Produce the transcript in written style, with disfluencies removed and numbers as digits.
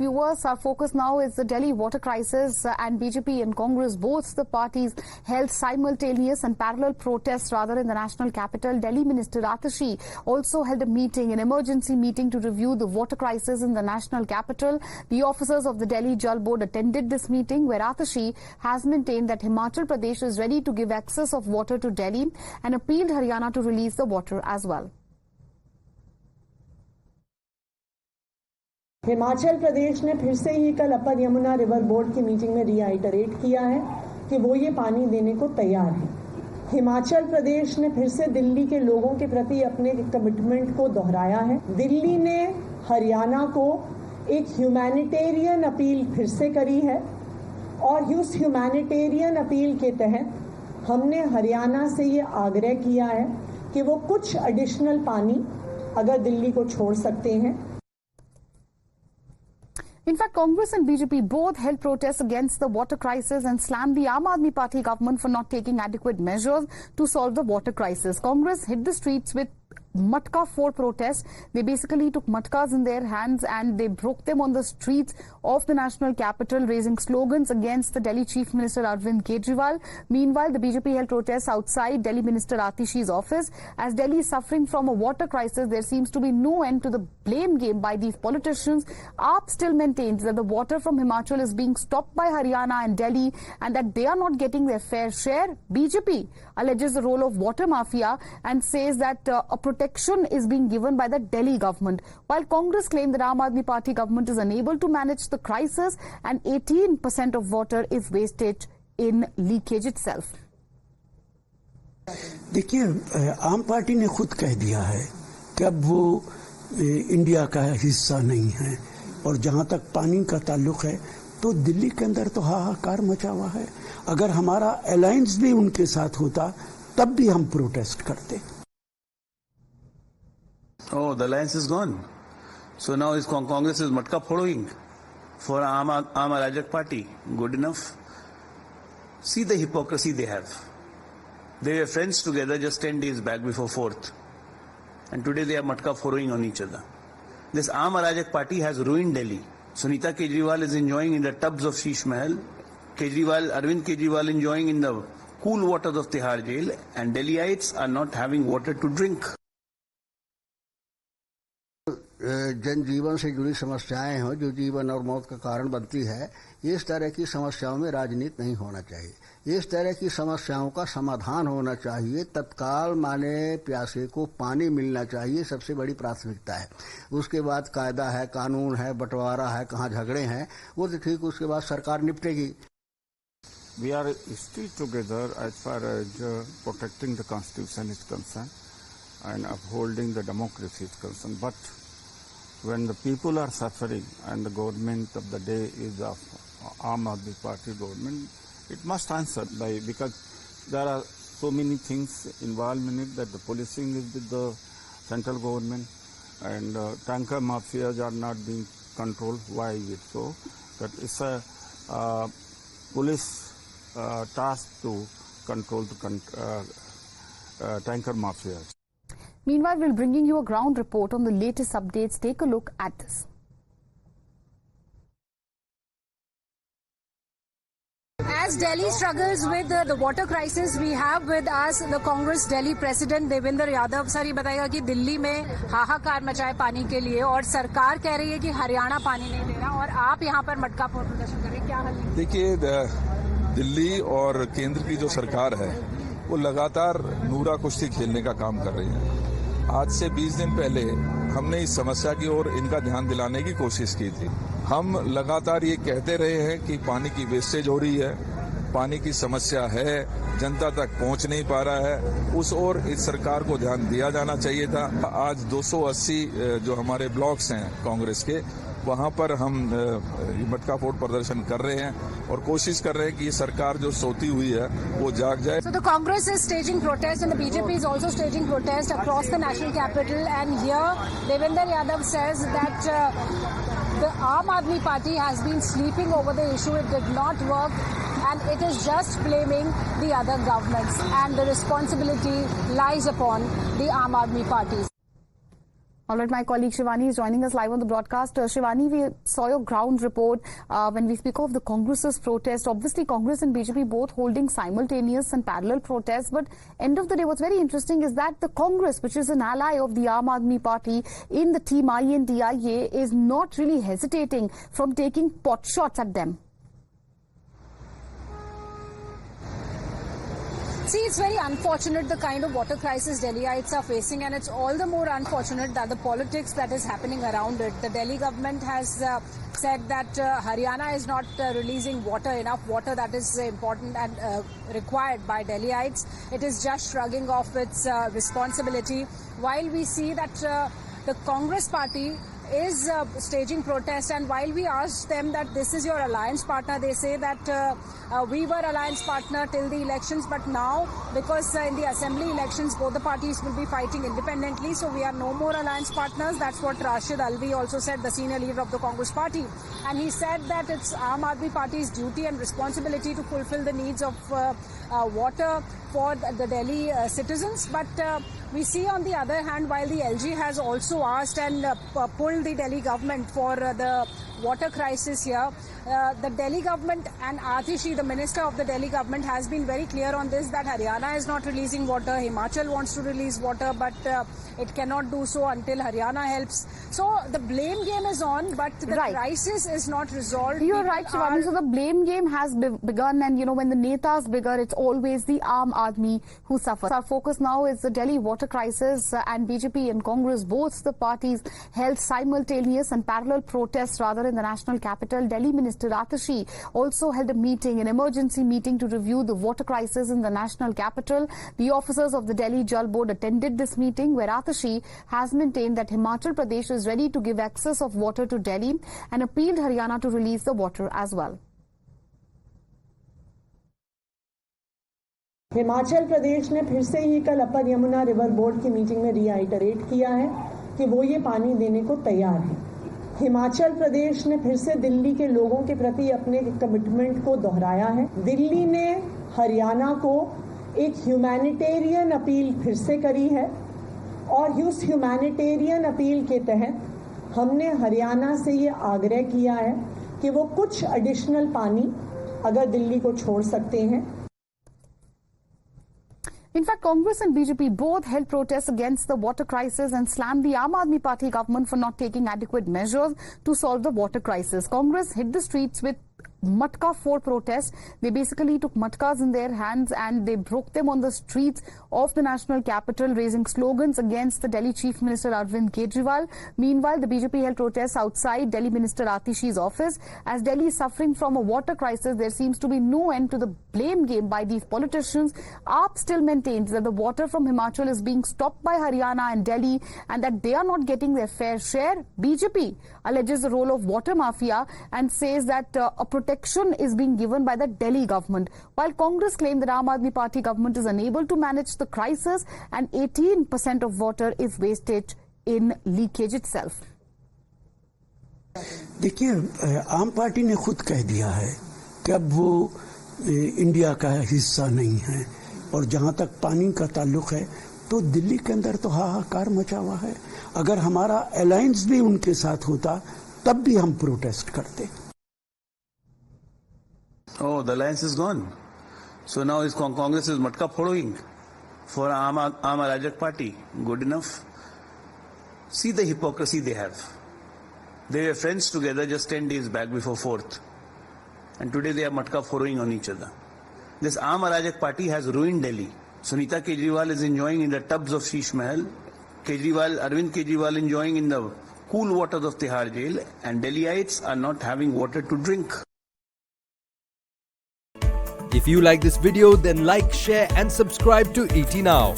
viewers, our focus now is the Delhi water crisis, and BJP and Congress, both the parties held simultaneous and parallel protests rather in the national capital. Delhi Minister Atashi also held a meeting, an emergency meeting to review the water crisis in the national capital. The officers of the Delhi Jal Board attended this meeting, where Atashi has maintained that Himachal Pradesh is ready to give access of water to Delhi and appealed Haryana to release the water as well. Himachal Pradesh ने फिर से ही कल अपर Yamuna river board की meeting में reiterate किया है कि वो ये पानी देने को तैयार है। हिमाचल प्रदेश ने फिर से दिल्ली के लोगों के प्रति अपने कमिटमेंट को दोहराया है। दिल्ली ने हरियाणा को एक ह्यूमैनिटेरियन अपील फिर से करी है और उस ह्यूमैनिटेरियन अपील के तहत हमने हरियाणा से ये आग्रह किया है कि वो कुछ एडिशनल पानी अगर दिल्ली को छोड़ सकते हैं। In fact, Congress and BJP both held protests against the water crisis and slammed the Aam Aadmi Party government for not taking adequate measures to solve the water crisis. Congress hit the streets with Matka 4 protests. They basically took matkas in their hands and they broke them on the streets of the national capital, raising slogans against the Delhi Chief Minister Arvind Kejriwal. Meanwhile, the BJP held protests outside Delhi Minister Atishi's office. As Delhi is suffering from a water crisis, there seems to be no end to the blame game by these politicians. AAP still maintains that the water from Himachal is being stopped by Haryana and Delhi and that they are not getting their fair share. BJP alleges the role of water mafia and says that a protection is being given by the Delhi government, while Congress claimed that Aam Aadmi Party government is unable to manage the crisis and 18% of water is wasted in leakage itself. देखिए, आम party ने खुद कह दिया है कि अब वो इंडिया का हिस्सा नहीं है और जहां तक पानी का ताल्लुक है तो दिल्ली के अंदर तो हाहाकार मचा हुआ है। अगर हमारा अलायंस भी उनके साथ होता तब भी हम प्रोटेस्ट करते। Oh, the alliance is gone. So now is Congress is matka following for Aam Rajak Party. Good enough. See the hypocrisy they have. They were friends together just 10 days back before 4th. And today they are matka following on each other. This Aam Rajak Party has ruined Delhi. Sunita Kejriwal is enjoying in the tubs of Sheesh Mahal. Arvind Kejriwal enjoying in the cool waters of Tihar jail. And Delhiites are not having water to drink. जनजीवन से जुड़ी समस्याएं हो जो जीवन और मौत का कारण बनती है, इस तरह की समस्याओं में राजनीति नहीं होना चाहिए। इस तरह की समस्याओं का समाधान होना चाहिए। तत्काल माने प्यासे को पानी मिलना चाहिए, सबसे बड़ी प्राथमिकता है। उसके बाद कायदा है, कानून है, बंटवारा है, कहाँ झगड़े हैं वो तो ठीक, उसके बाद सरकार निपटेगी। We are still together as far as protecting the constitution is concerned and upholding the democracy is concerned, but when the people are suffering and the government of the day is of Aam Aadmi Party government, it must answer because there are so many things involved in it that the policing is with the central government and tanker mafias are not being controlled. Why is it so? That it's a police task to control the tanker mafias. Meanwhile, we're bringing you a ground report on the latest updates. Take a look at this. As Delhi struggles with the water crisis, we have with us the Congress Delhi President Devendra Yadav. Sir ये बताएगा कि दिल्ली में हाहाकार मचा है पानी के लिए और सरकार कह रही है कि हरियाणा पानी नहीं दे रहा और आप यहाँ पर मटका फोड़ प्रदर्शन कर रहे हैं, क्या हाल है? देखिए, दिल्ली और केंद्र की जो सरकार है वो लगातार नूरा कुश्ती खेलने का काम कर रही है। आज से 20 दिन पहले हमने इस समस्या की ओर इनका ध्यान दिलाने की कोशिश की थी। हम लगातार ये कहते रहे हैं कि पानी की वेस्टेज हो रही है, पानी की समस्या है, जनता तक पहुंच नहीं पा रहा है, उस ओर इस सरकार को ध्यान दिया जाना चाहिए था। आज 280 जो हमारे ब्लॉक्स हैं कांग्रेस के, वहां पर हम मटका फोड़ प्रदर्शन कर रहे हैं और कोशिश कर रहे हैं कि ये सरकार जो सोती हुई है वो जाग जाए। So the Congress is staging protests and the BJP is also staging protests across the national capital, and here Devendra Yadav says that the Aam Aadmi Party has been sleeping over the issue. It did not work and it is just blaming the other governments, and the responsibility lies upon the Aam Aadmi Party. All right, my colleague Shivani is joining us live on the broadcast. Shivani, we saw your ground report when we speak of the Congress's protest. Obviously, Congress and BJP both holding simultaneous and parallel protests. But end of the day, what's very interesting is that the Congress, which is an ally of the Aam Aadmi Party in the team INDIA, is not really hesitating from taking pot shots at them. See, it's very unfortunate the kind of water crisis Delhiites are facing, and it's all the more unfortunate that the politics that is happening around it. The Delhi government has said that Haryana is not releasing enough water that is important and required by Delhiites. It is just shrugging off its responsibility, while we see that the Congress party is staging protests, and while we asked them that this is your alliance partner, they say that we were alliance partner till the elections, but now because in the assembly elections both the parties will be fighting independently, so we are no more alliance partners. That's what Rashid Alvi also said, the senior leader of the Congress party, and he said that it's Aam Aadmi Party's duty and responsibility to fulfill the needs of water for the Delhi citizens. But we see on the other hand, while the LG has also asked and pulled the Delhi government for the water crisis here, the Delhi government and Atishi, the minister of the Delhi government, has been very clear on this, that Haryana is not releasing water. Himachal wants to release water, but it cannot do so until Haryana helps. So the blame game is on, but the crisis is not resolved. You're right, Shivani. So the blame game has begun, and when the netas bigger, it's always the Aam Aadmi who suffers. Our focus now is the Delhi water crisis, and BJP and Congress, both the parties, held simultaneous and parallel protests rather in the national capital. Delhi Minister Atishi also held a meeting, an emergency meeting, to review the water crisis in the national capital. The officers of the Delhi Jal Board attended this meeting, where Atishi has maintained that Himachal Pradesh is ready to give access of water to Delhi and appealed Haryana to release the water as well. Himachal Pradesh ने फिर से ही कल अपर Yamuna river board की meeting में reiterate किया है कि वो ये पानी देने को तैयार है। हिमाचल प्रदेश ने फिर से दिल्ली के लोगों के प्रति अपने कमिटमेंट को दोहराया है। दिल्ली ने हरियाणा को एक ह्यूमैनिटेरियन अपील फिर से करी है, और उस ह्यूमैनिटेरियन अपील के तहत हमने हरियाणा से ये आग्रह किया है कि वो कुछ एडिशनल पानी अगर दिल्ली को छोड़ सकते हैं। In fact, Congress and BJP both held protests against the water crisis and slammed the Aam Aadmi Party government for not taking adequate measures to solve the water crisis. Congress hit the streets with Matka 4 protests. They basically took matkas in their hands and they broke them on the streets of the national capital, raising slogans against the Delhi Chief Minister Arvind Kejriwal. Meanwhile, the BJP held protests outside Delhi Minister Atishi's office. As Delhi is suffering from a water crisis, there seems to be no end to the blame game by these politicians. AAP still maintains that the water from Himachal is being stopped by Haryana and Delhi and that they are not getting their fair share. BJP alleges the role of water mafia and says that a protection is being given by the Delhi government, while Congress claimed that Aam Aadmi Party government is unable to manage the crisis and 18% of water is wasted in leakage itself. देखिए, आम party ने खुद कह दिया है कि अब वो इंडिया का हिस्सा नहीं है, और जहां तक पानी का ताल्लुक है तो दिल्ली के अंदर तो हाहाकार मचा हुआ है। अगर हमारा अलायंस भी उनके साथ होता तब भी हम प्रोटेस्ट करते। Oh, the alliance is gone. So now is Congress is matka following for Aam Rajak Party. Good enough. See the hypocrisy they have. They were friends together just 10 days back before 4th. And today they are matka following on each other. This Aam Rajak Party has ruined Delhi. Sunita Kejriwal is enjoying in the tubs of Sheesh Mahal. Arvind Kejriwal enjoying in the cool waters of Tihar Jail. And Delhiites are not having water to drink. If you like this video, then like, share and subscribe to ET Now.